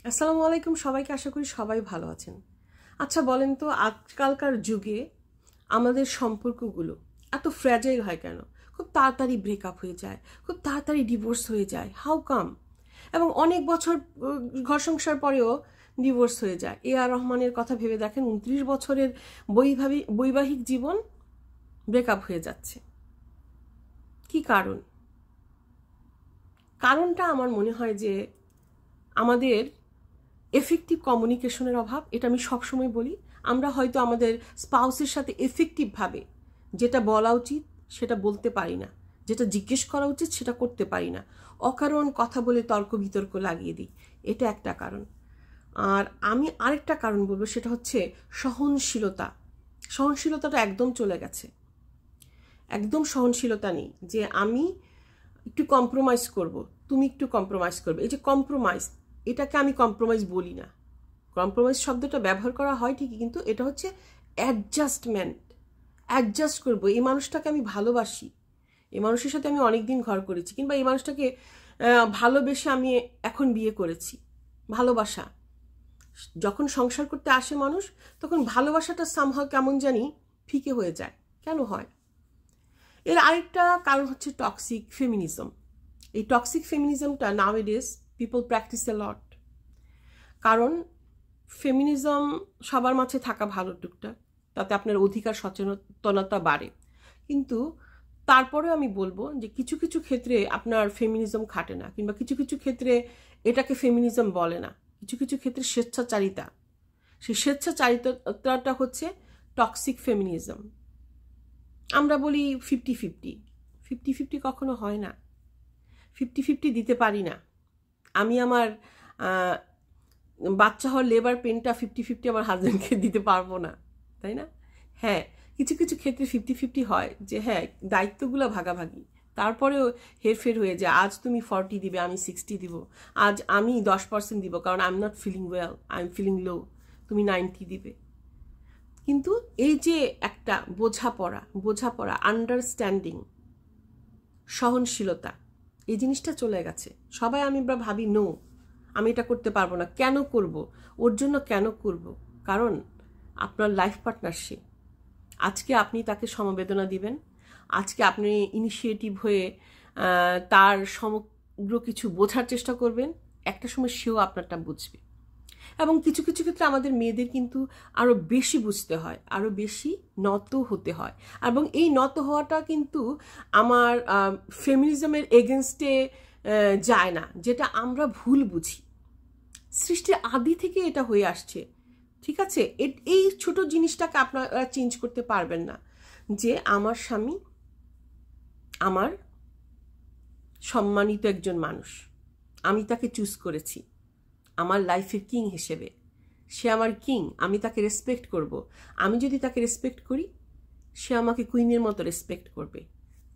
আসসালামু আলাইকুম সবাইকে, আশা করি সবাই ভালো আছেন। আচ্ছা বলেন তো, আজকালকার যুগে আমাদের সম্পর্কগুলো এত ফ্র্যাজাইল হয় কেন? খুব তাড়াতাড়ি ব্রেকআপ হয়ে যায়, খুব তাড়াতাড়ি ডিভোর্স হয়ে যায়, হাউ কাম? এবং অনেক বছর ঘর সংসার পরেও ডিভোর্স হয়ে যায়। আর রহমানের কথা ভেবে দেখেন, 29 বছরের বৈবাহিক জীবন ব্রেকআপ হয়ে যাচ্ছে। কি কারণ? কারণটা আমার মনে হয় যে আমাদের এফেক্টিভ কমিউনিকেশনের অভাব। এটা আমি সবসময় বলি। আমরা হয়তো আমাদের স্পাউসের সাথে এফেক্টিভভাবে যেটা বলা উচিত সেটা বলতে পারি না, যেটা জিজ্ঞেস করা উচিত সেটা করতে পারি না, অকারণ কথা বলে তর্ক বিতর্ক লাগিয়ে দিই। এটা একটা কারণ। আর আমি আরেকটা কারণ বলবো, সেটা হচ্ছে সহনশীলতা। সহনশীলতাটা একদম চলে গেছে, একদম সহনশীলতা নেই যে আমি একটু কম্প্রোমাইজ করব, তুমি একটু কম্প্রোমাইজ করবে। এই যে কম্প্রোমাইজ, এটাকে আমি কম্প্রোমাইজ বলি না। কম্প্রোমাইজ শব্দটা ব্যবহার করা হয় ঠিকই, কিন্তু এটা হচ্ছে অ্যাডজাস্টমেন্ট। অ্যাডজাস্ট করবো। এই মানুষটাকে আমি ভালোবাসি, এই মানুষের সাথে আমি অনেকদিন ঘর করেছি, কিংবা এই মানুষটাকে ভালোবেসে আমি এখন বিয়ে করেছি। ভালোবাসা যখন সংসার করতে আসে মানুষ, তখন ভালোবাসাটা সামহাও কেমন জানি ফিকে হয়ে যায়। কেন হয়? এর আরেকটা কারণ হচ্ছে টক্সিক ফেমিনিজম। এই টক্সিক ফেমিনিজমটা নাওএডেজ পিপল প্র্যাকটিস এ লট। কারণ ফেমিনিজম সবার মাঝে থাকা ভালো টুকটাক, তাতে আপনার অধিকার সচেতনতা বাড়ে। কিন্তু তারপরেও আমি বলবো যে কিছু কিছু ক্ষেত্রে আপনার ফেমিনিজম খাটে না, কিংবা কিছু কিছু ক্ষেত্রে এটাকে ফেমিনিজম বলে না। কিছু কিছু ক্ষেত্রে স্বেচ্ছাচারিতা, সেই স্বেচ্ছাচারিতাটা হচ্ছে টক্সিক ফেমিনিজম। আমরা বলি 50-50, 50-50 কখনো হয় না। 50-50 দিতে পারি না। আমি আমার বাচ্চা হওয়ার লেবার পেনটা 50-50 আমার হাজব্যান্ডকে দিতে পারবো না, তাই না? হ্যাঁ, কিছু কিছু ক্ষেত্রে 50-50 হয় যে হ্যাঁ দায়িত্বগুলো ভাগাভাগি, তারপরেও হেরফের হয়ে যায়। আজ তুমি 40 দিবে, আমি 60 দিব। আজ আমি 10% দিব, কারণ I am not feeling well, I am feeling low, তুমি 90 দিবে। কিন্তু এই যে একটা বোঝাপড়া, আন্ডারস্ট্যান্ডিং, সহনশীলতা, এই জিনিসটা চলে গেছে। সবাই আমরা ভাবি নো, আমি এটা করতে পারবো না। কেন করব? ওর জন্য কেন করব? কারণ আপনার লাইফ পার্টনার সে। আজকে আপনি তাকে সমবেদনা দিবেন, আজকে আপনি ইনিশিয়েটিভ হয়ে তার সমগ্র কিছু বোঝার চেষ্টা করবেন। একটা সময় সেও আপনারটা বুঝবে। এবং কিছু কিছু ক্ষেত্রে আমাদের মেয়েদের কিন্তু আরও বেশি বুঝতে হয়, আরও বেশি নত হতে হয়। এবং এই নত হওয়াটা কিন্তু আমার ফেমিনিজমের এগেনস্টে যায় না, যেটা আমরা ভুল বুঝি। সৃষ্টির আদি থেকে এটা হয়ে আসছে, ঠিক আছে? এই ছোট জিনিসটাকে আপনারা চেঞ্জ করতে পারবেন না, যে আমার স্বামী আমার সম্মানিত একজন মানুষ, আমি তাকে চুজ করেছি আমার লাইফের কিং হিসেবে। সে আমার কিং, আমি তাকে রেসপেক্ট করব। আমি যদি তাকে রেসপেক্ট করি, সে আমাকে কুইনের মতো রেসপেক্ট করবে।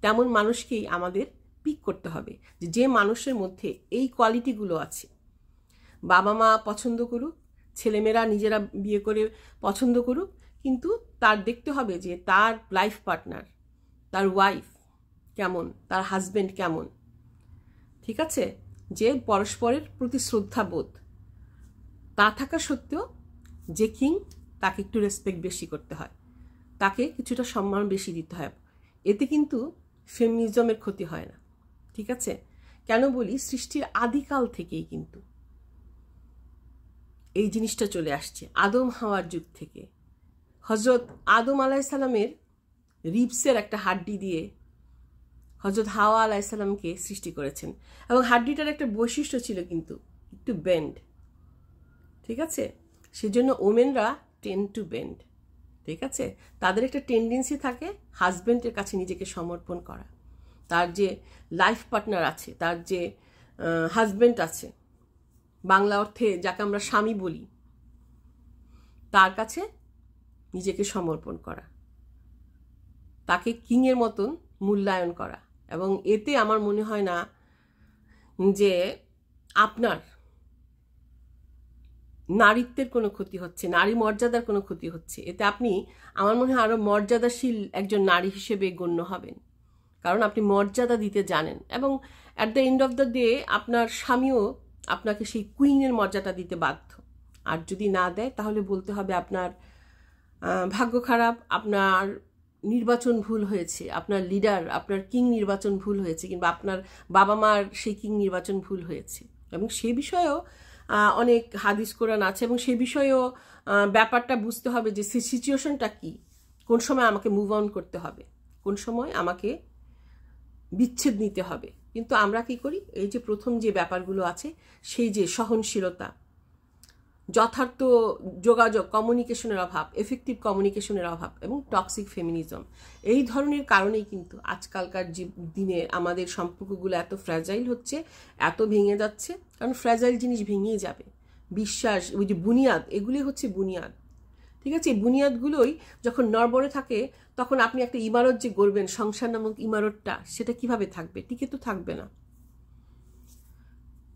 তেমন মানুষকেই আমাদের পিক করতে হবে, যে মানুষের মধ্যে এই কোয়ালিটিগুলো আছে। বাবা মা পছন্দ করুক, ছেলেমেয়েরা নিজেরা বিয়ে করে পছন্দ করুক, কিন্তু তার দেখতে হবে যে তার লাইফ পার্টনার, তার ওয়াইফ কেমন, তার হাজব্যান্ড কেমন, ঠিক আছে? যে পরস্পরের প্রতি শ্রদ্ধাবোধ তা থাকা সত্ত্বেও যে কিং, তাকে একটু রেসপেক্ট বেশি করতে হয়, তাকে কিছুটা সম্মান বেশি দিতে হয়। এতে কিন্তু ফেমিনিজমের ক্ষতি হয় না, ঠিক আছে? কেন বলি? সৃষ্টির আদিকাল থেকেই কিন্তু এই জিনিসটা চলে আসছে, আদম হাওয়ার যুগ থেকে। হজরত আদম আলাইসাল্লামের রিবসের একটা হাড্ডি দিয়ে হজরত হাওয়া আলাইসাল্লামকে সৃষ্টি করেছেন, এবং হাড্ডিটার একটা বৈশিষ্ট্য ছিল কিন্তু একটু বেন্ড, ঠিক আছে? সেজন্য ওমেনরা টেন্ড টু বেন্ড, ঠিক আছে? তাদের একটা টেন্ডেন্সি থাকে হাজব্যান্ডের কাছে নিজেকে সমর্পণ করা। তার যে লাইফ পার্টনার আছে, তার যে হাজব্যান্ড আছে, বাংলা অর্থে যাকে আমরা স্বামী বলি, তার কাছে নিজেকে সমর্পণ করা, তাকে কিংয়ের মতন মূল্যায়ন করা। এবং এতে আমার মনে হয় না যে আপনার নারীত্বের কোনো ক্ষতি হচ্ছে, নারী মর্যাদার কোনো ক্ষতি হচ্ছে। এতে আপনি, আমার মনে হয়, আরও মর্যাদাশীল একজন নারী হিসেবে গণ্য হবেন, কারণ আপনি মর্যাদা দিতে জানেন। এবং at the end of the day আপনার স্বামীও আপনাকে সেই কুইনের মর্যাদা দিতে বাধ্য। আর যদি না দেয় তাহলে বলতে হবে আপনার ভাগ্য খারাপ, আপনার নির্বাচন ভুল হয়েছে, আপনার লিডার, আপনার কিং নির্বাচন ভুল হয়েছে, কিংবা আপনার বাবা মার সেই কিং নির্বাচন ভুল হয়েছে। এবং সেই বিষয়েও অনেক হাদিস কোরআন আছে, এবং সেই বিষয়েও ব্যাপারটা বুঝতে হবে যে সিচুয়েশনটা কি, কোন সময় আমাকে মুভ অন করতে হবে, কোন সময় আমাকে বিচ্ছেদ নিতে হবে। কিন্তু আমরা কি করি, এই যে প্রথম যে ব্যাপারগুলো আছে, সেই যে সহনশীলতা, যথার্থ যোগাযোগ, কমিউনিকেশনের অভাব, এফেক্টিভ কমিউনিকেশনের অভাব এবং টক্সিক ফেমিনিজম, এই ধরনের কারণেই কিন্তু আজকালকার দিনে আমাদের সম্পর্কগুলো এত ফ্র্যাজাইল হচ্ছে, এত ভেঙে যাচ্ছে। কারণ ফ্র্যাজাইল জিনিস ভেঙেই যাবে। বিশ্বাস, ওই যে বুনিয়াদ, এগুলি হচ্ছে বুনিয়াদ। ঠিক আছে, এই বুনিয়াদগুলোই যখন নড়বড়ে থাকে, তখন আপনি একটা ইমারত যে গড়বেন, সংসার নামক ইমারতটা, সেটা কিভাবে থাকবে? টিকে তো থাকবে না।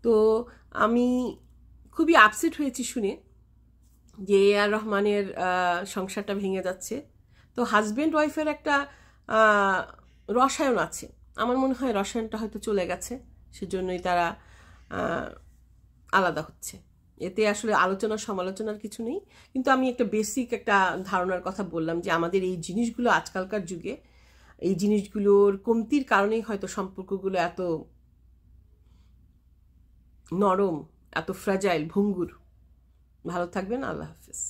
তো আমি খুবই আপসেট হয়েছি শুনে যে আর রহমানের সংসারটা ভেঙে যাচ্ছে। তো হাজব্যান্ড ওয়াইফের একটা রসায়ন আছে, আমার মনে হয় রসায়নটা হয়তো চলে গেছে, সেজন্যই তারা আলাদা হচ্ছে। এতে আসলে আলোচনা সমালোচনার কিছু নেই, কিন্তু আমি একটা বেসিক একটা ধারণার কথা বললাম যে আমাদের এই জিনিসগুলো আজকালকার যুগে, এই জিনিসগুলোর কমতির কারণেই হয়তো সম্পর্কগুলো এত নরম, এত ফ্র্যাজাইল, ভঙ্গুর। ভালো থাকবেন, আল্লাহ হাফেজ।